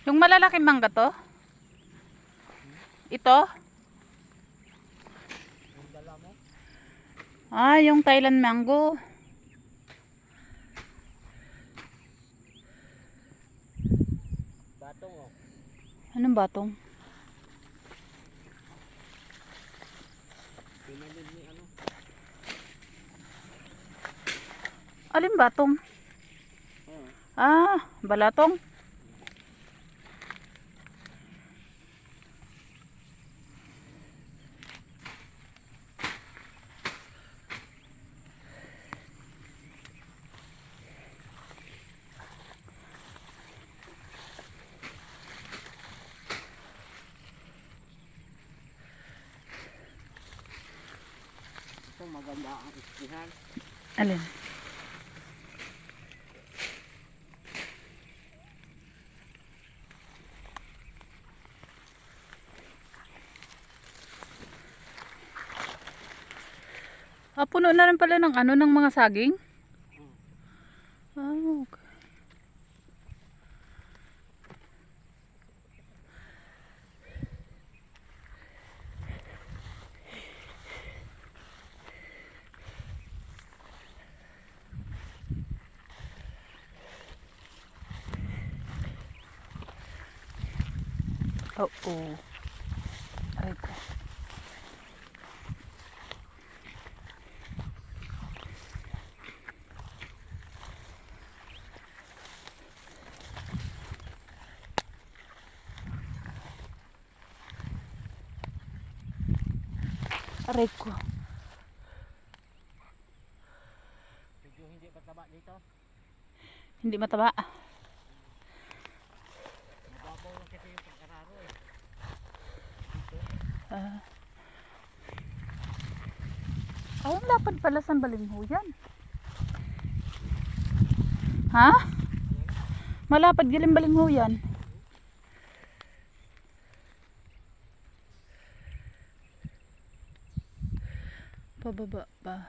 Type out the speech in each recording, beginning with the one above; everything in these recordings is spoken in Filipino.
Yung malalaking mangga to? Ito? Ah, yung Thailand mango. Batong oh. Anong batong? Pinalid ni ano. Alin batong? Oo. Ah, balatong. Ito maganda ang istihan. Alin? Ah, puno na rin pala ng ano, ng mga saging? Ah, okay. Oh, oh. Aray ko. Aray ko. Medyo hindi pataba dito. Hindi mataba. Mababaw lang kasi yung pagkararo eh. Ah. Oh, ang lapad pala sa balingho yan. Ha? Malapad giling balingho yan. Pababa pa.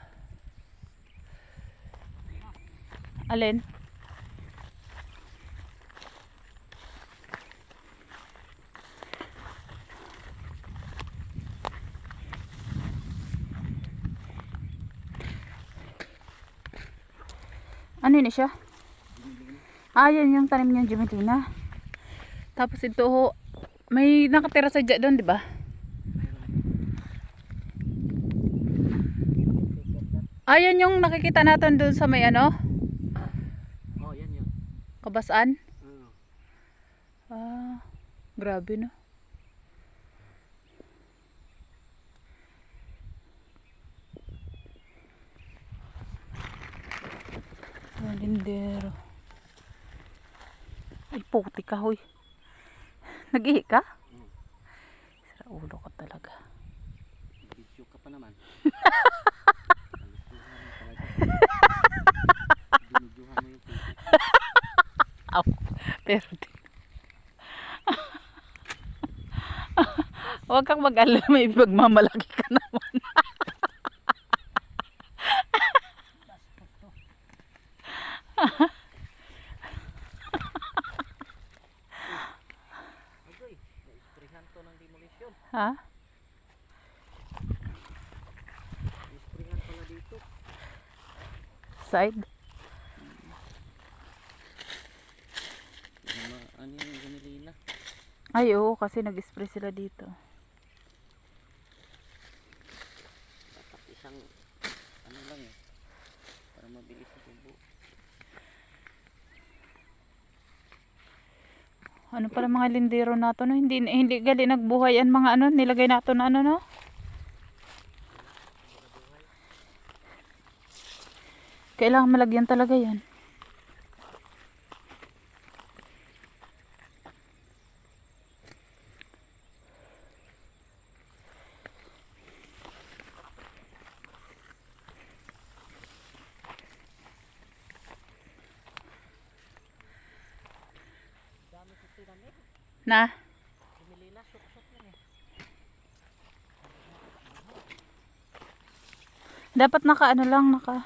Alin? Ano yun siya? Ah, yan yung tanim niyang Gemelina. Tapos ito ho, may nakatira sa dyan doon, di ba? Ah, yan yung nakikita natin doon sa may ano? Oh, yan yun. Kabasan? Oo. Ah, grabe no. Lindero. Ay, puti ka, hoy. Nag-ihi ka? Sa ulo ko talaga. Video ka pa naman. Binidyohan mo yung puti. Aw, pero huwag kang mag-alala, may magmamalaki ka naman. Agoy, na-sprayan to ng demolition. Ha? Na-sprayan pala dito. Side? Ano yung Gemelina? Ay, oo, kasi nag-spray sila dito. Dapat isang ano lang eh. Para mabilis sa tubo. Ano pala mga lindero nato no? Hindi gali nagbuhay ang mga ano, nilagay nato na ano no? Kailangan malagyan talaga yan. Dami ko tinanim. Na? Gemelina, suksok yan eh. Dapat naka ano lang, naka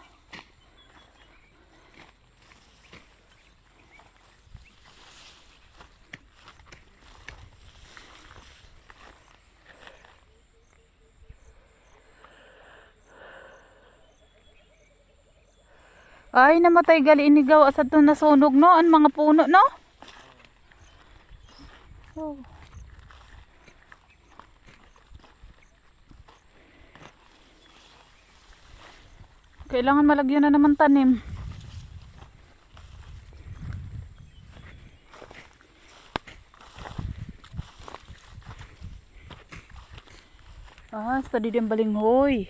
Ay, namatay gali inigaw sa to nasunog no, ang mga puno no. Oh. Kailangan malagyan na naman tanim. Ah, study din balinghoy.